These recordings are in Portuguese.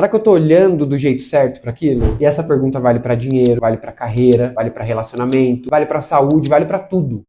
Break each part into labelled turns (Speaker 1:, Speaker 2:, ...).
Speaker 1: Será que eu tô olhando do jeito certo para aquilo? E essa pergunta vale para dinheiro, vale para carreira, vale para relacionamento, vale para saúde, vale para tudo.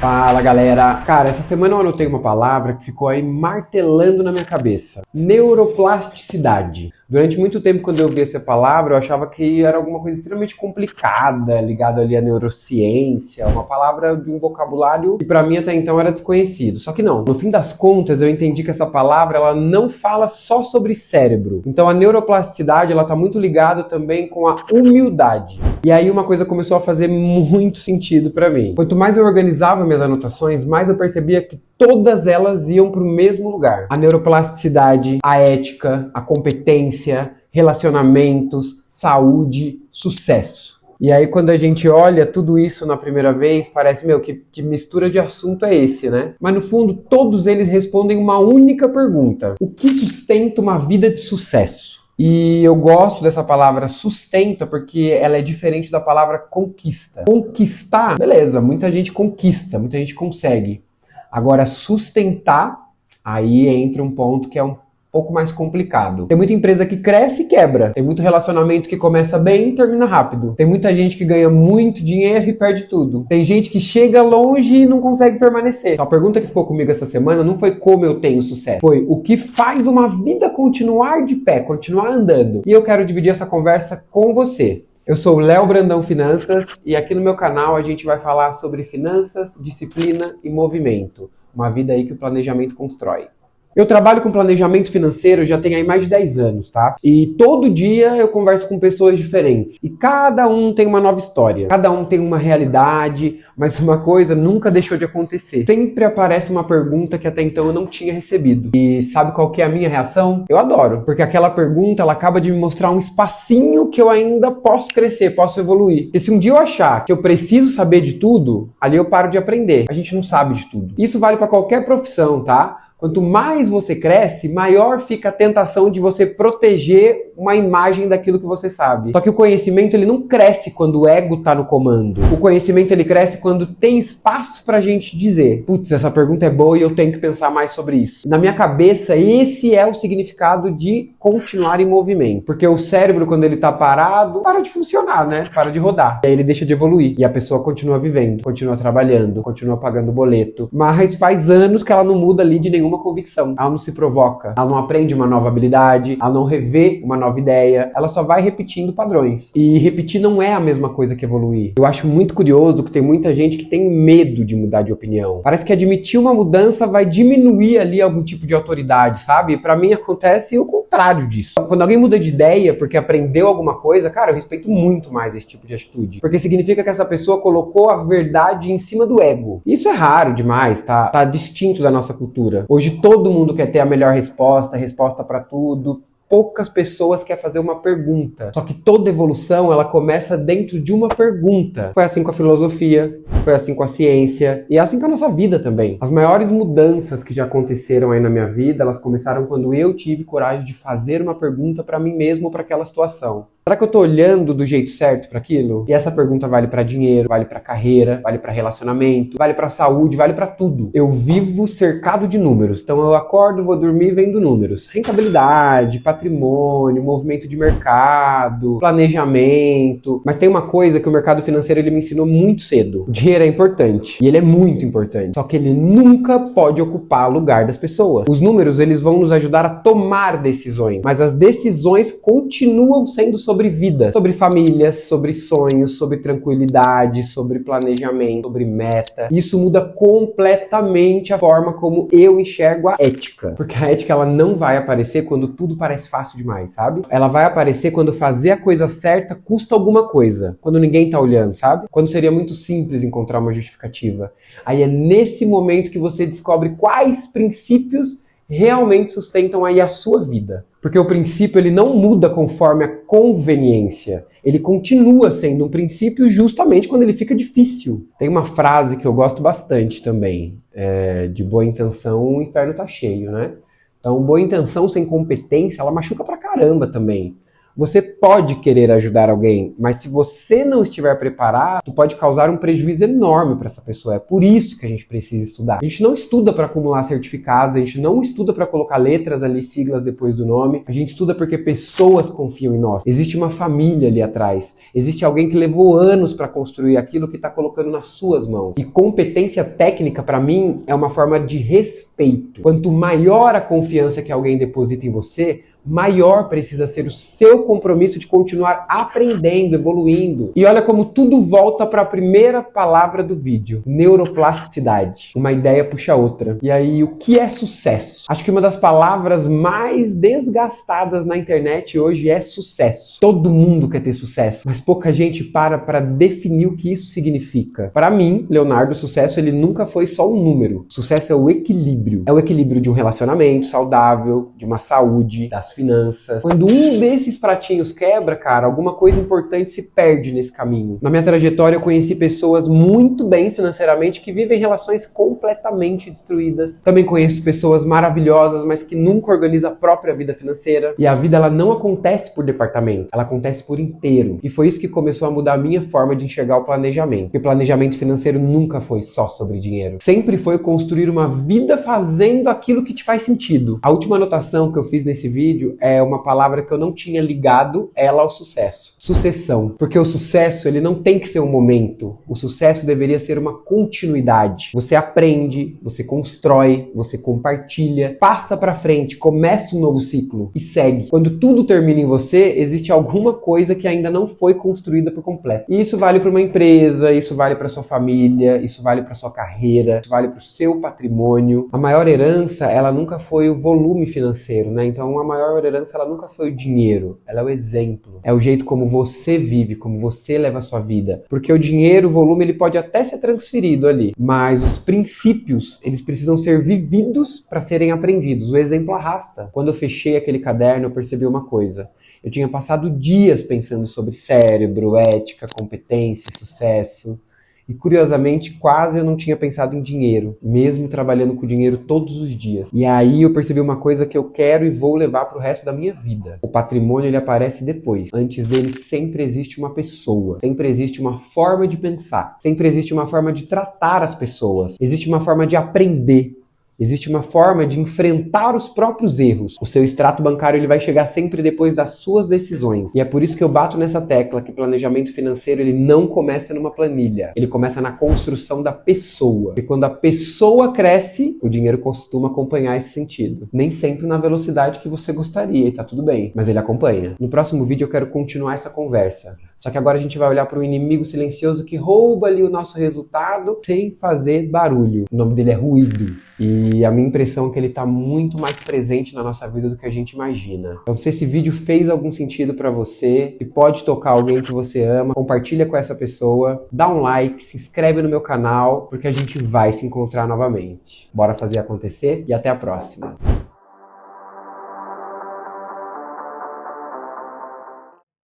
Speaker 1: Fala galera! Cara, essa semana eu anotei uma palavra que ficou aí martelando na minha cabeça. Neuroplasticidade. Durante muito tempo, quando eu vi essa palavra, eu achava que era alguma coisa extremamente complicada, ligada ali à neurociência, uma palavra de um vocabulário que pra mim até então era desconhecido. Só que não, no fim das contas eu entendi que essa palavra ela não fala só sobre cérebro. Então a neuroplasticidade ela tá muito ligada também com a humildade. E aí uma coisa começou a fazer muito sentido pra mim. Quanto mais eu organizava minhas anotações, mais eu percebia que todas elas iam para o mesmo lugar. A neuroplasticidade, a ética, a competência, relacionamentos, saúde, sucesso. E aí quando a gente olha tudo isso na primeira vez, parece, que mistura de assunto é esse, né? Mas no fundo, todos eles respondem uma única pergunta. O que sustenta uma vida de sucesso? E eu gosto dessa palavra sustenta porque ela é diferente da palavra conquista. Conquistar, beleza, muita gente conquista, muita gente consegue. Agora, sustentar, aí entra um ponto que é um pouco mais complicado. Tem muita empresa que cresce e quebra. Tem muito relacionamento que começa bem e termina rápido. Tem muita gente que ganha muito dinheiro e perde tudo. Tem gente que chega longe e não consegue permanecer. Então, a pergunta que ficou comigo essa semana não foi como eu tenho sucesso. Foi o que faz uma vida continuar de pé, continuar andando. E eu quero dividir essa conversa com você. Eu sou o Léo Brandão Finanças e aqui no meu canal a gente vai falar sobre finanças, disciplina e movimento. Uma vida aí que o planejamento constrói. Eu trabalho com planejamento financeiro já tem aí mais de 10 anos, tá? E todo dia eu converso com pessoas diferentes. E cada um tem uma nova história. Cada um tem uma realidade, mas uma coisa nunca deixou de acontecer. Sempre aparece uma pergunta que até então eu não tinha recebido. E sabe qual que é a minha reação? Eu adoro. Porque aquela pergunta, ela acaba de me mostrar um espacinho que eu ainda posso crescer, posso evoluir. Porque se um dia eu achar que eu preciso saber de tudo, ali eu paro de aprender. A gente não sabe de tudo. Isso vale para qualquer profissão, tá? Quanto mais você cresce, maior fica a tentação de você proteger uma imagem daquilo que você sabe. Só que o conhecimento ele não cresce quando o ego tá no comando. O conhecimento ele cresce quando tem espaço pra gente dizer: putz, essa pergunta é boa e eu tenho que pensar mais sobre isso. Na minha cabeça, esse é o significado de continuar em movimento. Porque o cérebro, quando ele tá parado, para de funcionar, né? Para de rodar. E aí ele deixa de evoluir. E a pessoa continua vivendo, continua trabalhando, continua pagando boleto. Mas faz anos que ela não muda ali de nenhuma convicção. Ela não se provoca, ela não aprende uma nova habilidade, ela não revê uma nova ideia, ela só vai repetindo padrões. E repetir não é a mesma coisa que evoluir. Eu acho muito curioso que tem muita gente que tem medo de mudar de opinião. Parece que admitir uma mudança vai diminuir ali algum tipo de autoridade, sabe? E pra mim acontece o contrário disso. Quando alguém muda de ideia porque aprendeu alguma coisa, cara, eu respeito muito mais esse tipo de atitude. Porque significa que essa pessoa colocou a verdade em cima do ego. Isso é raro demais, tá distinto da nossa cultura. Hoje todo mundo quer ter a melhor resposta pra tudo. Poucas pessoas querem fazer uma pergunta. Só que toda evolução, ela começa dentro de uma pergunta. Foi assim com a filosofia, foi assim com a ciência, e é assim com a nossa vida também. As maiores mudanças que já aconteceram aí na minha vida, elas começaram quando eu tive coragem de fazer uma pergunta pra mim mesmo, pra aquela situação. Será que eu tô olhando do jeito certo para aquilo? E essa pergunta vale para dinheiro, vale para carreira, vale para relacionamento, vale para saúde, vale para tudo. Eu vivo cercado de números. Então eu acordo, vou dormir vendo números. Rentabilidade, patrimônio, movimento de mercado, planejamento. Mas tem uma coisa que o mercado financeiro ele me ensinou muito cedo. O dinheiro é importante. E ele é muito importante. Só que ele nunca pode ocupar o lugar das pessoas. Os números eles vão nos ajudar a tomar decisões. Mas as decisões continuam sendo sobre vida, sobre famílias, sobre sonhos, sobre tranquilidade, sobre planejamento, sobre meta. Isso muda completamente a forma como eu enxergo a ética. Porque a ética ela não vai aparecer quando tudo parece fácil demais, sabe? Ela vai aparecer quando fazer a coisa certa custa alguma coisa. Quando ninguém tá olhando, sabe? Quando seria muito simples encontrar uma justificativa. Aí é nesse momento que você descobre quais princípios realmente sustentam aí a sua vida. Porque o princípio ele não muda conforme a conveniência. Ele continua sendo um princípio justamente quando ele fica difícil. Tem uma frase que eu gosto bastante também. De boa intenção, o inferno tá cheio, né? Então, boa intenção sem competência, ela machuca pra caramba também. Você pode querer ajudar alguém, mas se você não estiver preparado, tu pode causar um prejuízo enorme para essa pessoa. É por isso que a gente precisa estudar. A gente não estuda para acumular certificados, a gente não estuda para colocar letras ali, siglas depois do nome. A gente estuda porque pessoas confiam em nós. Existe uma família ali atrás. Existe alguém que levou anos para construir aquilo que está colocando nas suas mãos. E competência técnica, para mim, é uma forma de respeito. Quanto maior a confiança que alguém deposita em você, maior precisa ser o seu compromisso de continuar aprendendo, evoluindo. E olha como tudo volta para a primeira palavra do vídeo: neuroplasticidade. Uma ideia puxa a outra. E aí, o que é sucesso? Acho que uma das palavras mais desgastadas na internet hoje é sucesso. Todo mundo quer ter sucesso, mas pouca gente para definir o que isso significa. Para mim, Leonardo, o sucesso ele nunca foi só um número. Sucesso é o equilíbrio. É o equilíbrio de um relacionamento saudável, de uma saúde, das finanças. Quando um desses pratinhos quebra, cara, alguma coisa importante se perde nesse caminho. Na minha trajetória, eu conheci pessoas muito bem financeiramente que vivem relações completamente destruídas. Também conheço pessoas maravilhosas, mas que nunca organizam a própria vida financeira. E a vida, ela não acontece por departamento, ela acontece por inteiro. E foi isso que começou a mudar a minha forma de enxergar o planejamento. Porque o planejamento financeiro nunca foi só sobre dinheiro. Sempre foi construir uma vida fazendo aquilo que te faz sentido. A última anotação que eu fiz nesse vídeo é uma palavra que eu não tinha ligado ela ao sucesso. Sucessão. Porque o sucesso, ele não tem que ser um momento. O sucesso deveria ser uma continuidade. Você aprende, você constrói, você compartilha, passa pra frente, começa um novo ciclo e segue. Quando tudo termina em você, existe alguma coisa que ainda não foi construída por completo. E isso vale para uma empresa, isso vale para sua família, isso vale para sua carreira, isso vale para o seu patrimônio. A maior herança, ela nunca foi o volume financeiro, né? Então a maior herança, ela nunca foi o dinheiro, ela é o exemplo. É o jeito como você vive, como você leva a sua vida. Porque o dinheiro, o volume, ele pode até ser transferido ali, mas os princípios, eles precisam ser vividos para serem aprendidos. O exemplo arrasta. Quando eu fechei aquele caderno, eu percebi uma coisa. Eu tinha passado dias pensando sobre cérebro, ética, competência, sucesso. E curiosamente, quase eu não tinha pensado em dinheiro, mesmo trabalhando com dinheiro todos os dias. E aí eu percebi uma coisa que eu quero e vou levar pro resto da minha vida. O patrimônio, ele aparece depois. Antes dele sempre existe uma pessoa, sempre existe uma forma de pensar, sempre existe uma forma de tratar as pessoas, existe uma forma de aprender. Existe uma forma de enfrentar os próprios erros. O seu extrato bancário ele vai chegar sempre depois das suas decisões. E é por isso que eu bato nessa tecla que planejamento financeiro ele não começa numa planilha. Ele começa na construção da pessoa. E quando a pessoa cresce, o dinheiro costuma acompanhar esse sentido. Nem sempre na velocidade que você gostaria, e tá tudo bem. Mas ele acompanha. No próximo vídeo eu quero continuar essa conversa. Só que agora a gente vai olhar para um inimigo silencioso que rouba ali o nosso resultado sem fazer barulho. O nome dele é ruído. E a minha impressão é que ele está muito mais presente na nossa vida do que a gente imagina. Então, se esse vídeo fez algum sentido para você, se pode tocar alguém que você ama, compartilha com essa pessoa, dá um like, se inscreve no meu canal, porque a gente vai se encontrar novamente. Bora fazer acontecer e até a próxima.